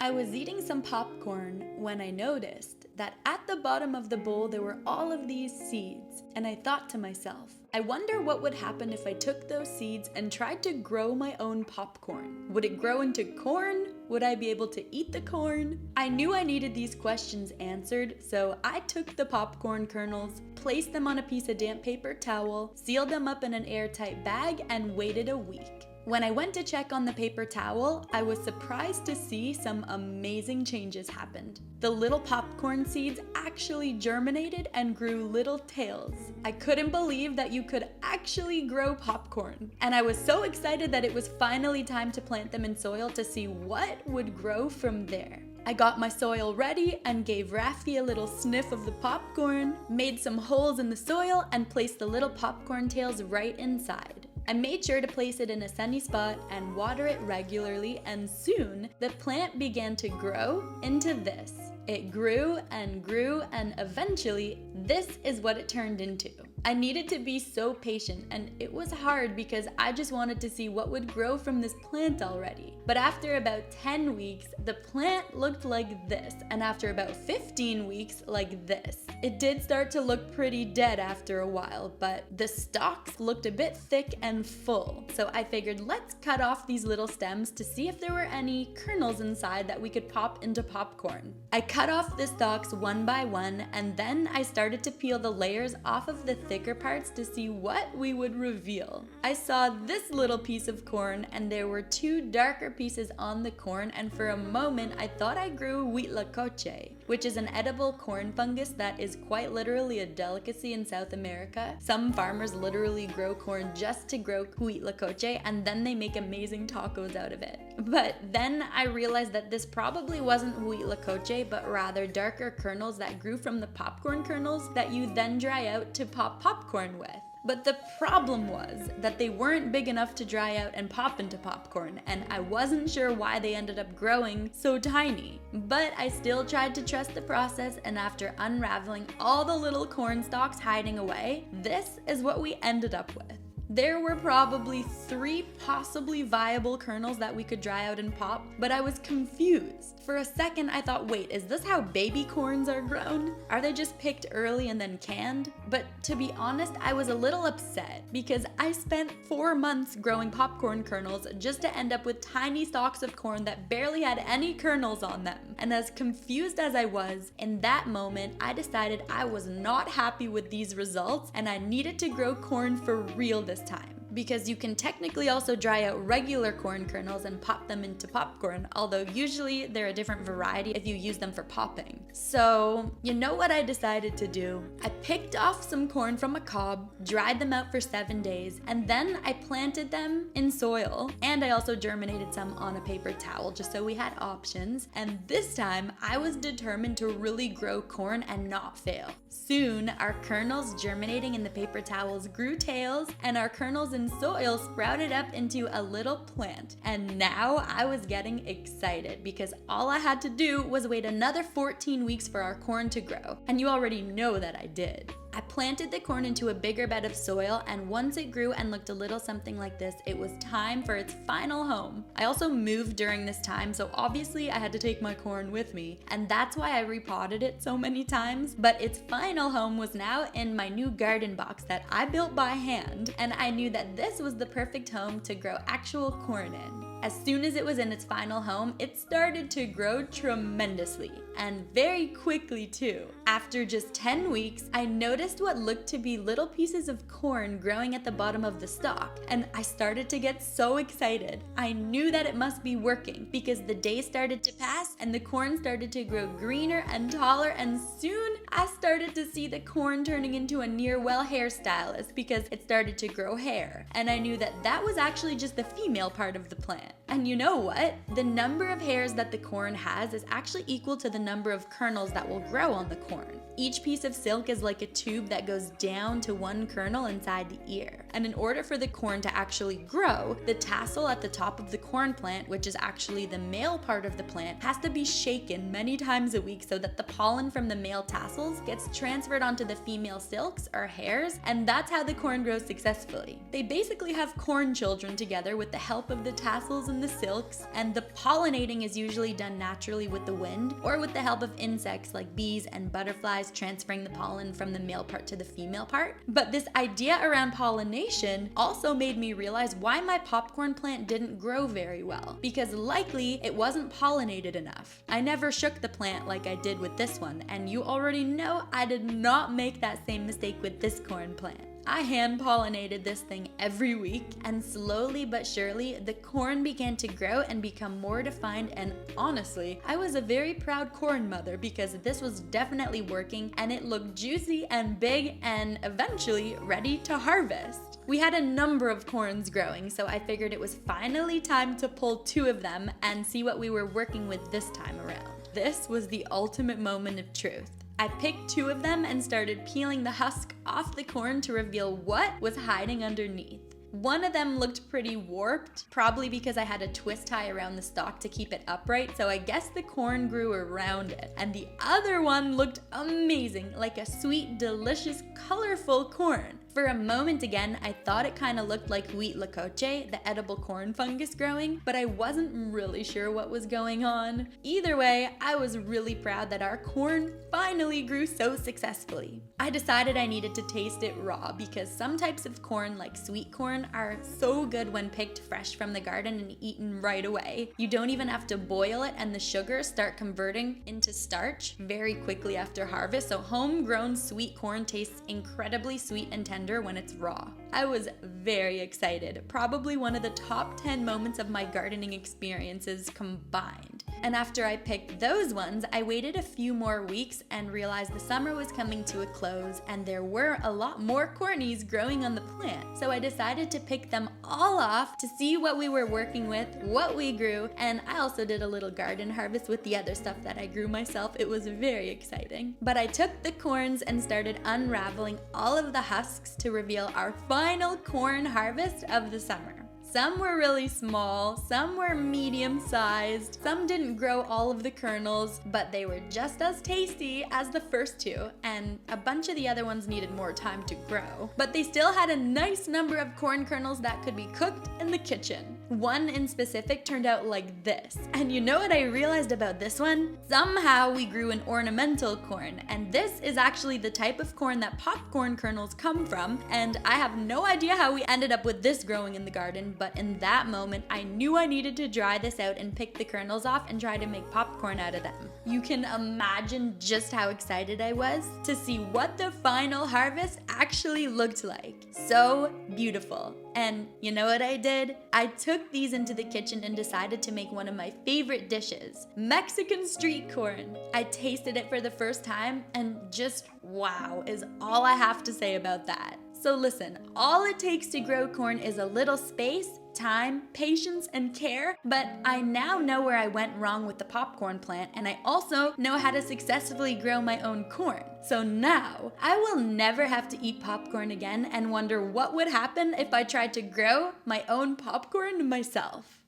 I was eating some popcorn when I noticed that at the bottom of the bowl there were all of these seeds, and I thought to myself, I wonder what would happen if I took those seeds and tried to grow my own popcorn. Would it grow into corn? Would I be able to eat the corn? I knew I needed these questions answered, so I took the popcorn kernels, placed them on a piece of damp paper towel, sealed them up in an airtight bag, and waited a week. When I went to check on the paper towel, I was surprised to see some amazing changes happened. The little popcorn seeds actually germinated and grew little tails. I couldn't believe that you could actually grow popcorn. And I was so excited that it was finally time to plant them in soil to see what would grow from there. I got my soil ready and gave Raffi a little sniff of the popcorn, made some holes in the soil, and placed the little popcorn tails right inside. I made sure to place it in a sunny spot and water it regularly, and soon the plant began to grow into this. It grew, and eventually this is what it turned into. I needed to be so patient, and it was hard because I just wanted to see what would grow from this plant already. But after about 10 weeks, the plant looked like this, and after about 15 weeks, like this. It did start to look pretty dead after a while, but the stalks looked a bit thick and full. So I figured, let's cut off these little stems to see if there were any kernels inside that we could pop into popcorn. I cut off the stalks one by one, and then I started to peel the layers off of the thicker parts to see what we would reveal. I saw this little piece of corn, and there were two darker pieces on the corn, and for a moment I thought I grew huitlacoche, which is an edible corn fungus that is quite literally a delicacy in South America. Some farmers literally grow corn just to grow huitlacoche, and then they make amazing tacos out of it. But then I realized that this probably wasn't huitlacoche, but rather darker kernels that grew from the popcorn kernels that you then dry out to pop popcorn with. But the problem was that they weren't big enough to dry out and pop into popcorn, and I wasn't sure why they ended up growing so tiny. But I still tried to trust the process, and after unraveling all the little corn stalks hiding away, this is what we ended up with. There were probably 3 possibly viable kernels that we could dry out and pop, but I was confused. For a second I thought, wait, is this how baby corns are grown? Are they just picked early and then canned? But to be honest, I was a little upset because I spent 4 months growing popcorn kernels just to end up with tiny stalks of corn that barely had any kernels on them. And as confused as I was, in that moment I decided I was not happy with these results and I needed to grow corn for real this time. Because you can technically also dry out regular corn kernels and pop them into popcorn, although usually they're a different variety if you use them for popping. So, you know what I decided to do? I picked off some corn from a cob, dried them out for 7 days, and then I planted them in soil, and I also germinated some on a paper towel just so we had options. And this time, I was determined to really grow corn and not fail. Soon, our kernels germinating in the paper towels grew tails, and our kernels in soil sprouted up into a little plant. And now I was getting excited because all I had to do was wait another 14 weeks for our corn to grow. And you already know that I did. I planted the corn into a bigger bed of soil, and once it grew and looked a little something like this, it was time for its final home. I also moved during this time, so obviously I had to take my corn with me, and that's why I repotted it so many times. But its final home was now in my new garden box that I built by hand, and I knew that this was the perfect home to grow actual corn in. As soon as it was in its final home, it started to grow tremendously, and very quickly too. After just 10 weeks, I noticed what looked to be little pieces of corn growing at the bottom of the stalk, and I started to get so excited. I knew that it must be working because the days started to pass and the corn started to grow greener and taller, and soon I started to see the corn turning into a near-well hairstylist because it started to grow hair, and I knew that that was actually just the female part of the plant. And you know what? The number of hairs that the corn has is actually equal to the number of kernels that will grow on the corn. Each piece of silk is like a tube that goes down to one kernel inside the ear. And in order for the corn to actually grow, the tassel at the top of the corn plant, which is actually the male part of the plant, has to be shaken many times a week so that the pollen from the male tassels gets transferred onto the female silks or hairs, and that's how the corn grows successfully. They basically have corn children together with the help of the tassels and the silks, and the pollinating is usually done naturally with the wind or with the help of insects like bees and butterflies transferring the pollen from the male part to the female part. But this idea around pollination also made me realize why my popcorn plant didn't grow very well, because likely it wasn't pollinated enough. I never shook the plant like I did with this one, and you already know I did not make that same mistake with this corn plant. I hand-pollinated this thing every week, and slowly but surely, the corn began to grow and become more defined, and honestly, I was a very proud corn mother because this was definitely working, and it looked juicy and big and eventually ready to harvest. We had a number of corns growing, so I figured it was finally time to pull 2 of them and see what we were working with this time around. This was the ultimate moment of truth. I picked 2 of them and started peeling the husk off the corn to reveal what was hiding underneath. One of them looked pretty warped, probably because I had a twist tie around the stalk to keep it upright, so I guess the corn grew around it. And the other one looked amazing, like a sweet, delicious, colorful corn. For a moment again, I thought it kind of looked like wheat lacoche, the edible corn fungus growing, but I wasn't really sure what was going on. Either way, I was really proud that our corn finally grew so successfully. I decided I needed to taste it raw because some types of corn, like sweet corn, are so good when picked fresh from the garden and eaten right away. You don't even have to boil it, and the sugars start converting into starch very quickly after harvest, so homegrown sweet corn tastes incredibly sweet and tender when it's raw. I was very excited, probably one of the top 10 moments of my gardening experiences combined. And after I picked those ones, I waited a few more weeks and realized the summer was coming to a close and there were a lot more cornies growing on the plant. So I decided to pick them all off to see what we were working with, what we grew, and I also did a little garden harvest with the other stuff that I grew myself. It was very exciting. But I took the corns and started unraveling all of the husks to reveal our final corn harvest of the summer. Some were really small, some were medium-sized, some didn't grow all of the kernels, but they were just as tasty as the first 2, and a bunch of the other ones needed more time to grow. But they still had a nice number of corn kernels that could be cooked in the kitchen. One in specific turned out like this. And you know what I realized about this one? Somehow we grew an ornamental corn, and this is actually the type of corn that popcorn kernels come from, and I have no idea how we ended up with this growing in the garden, but in that moment, I knew I needed to dry this out and pick the kernels off and try to make popcorn out of them. You can imagine just how excited I was to see what the final harvest actually looked like. So beautiful. And you know what I did? I took these into the kitchen and decided to make one of my favorite dishes, Mexican street corn. I tasted it for the first time and just wow is all I have to say about that. So listen, all it takes to grow corn is a little space, time, patience, and care, but I now know where I went wrong with the popcorn plant, and I also know how to successfully grow my own corn. So now, I will never have to eat popcorn again and wonder what would happen if I tried to grow my own popcorn myself.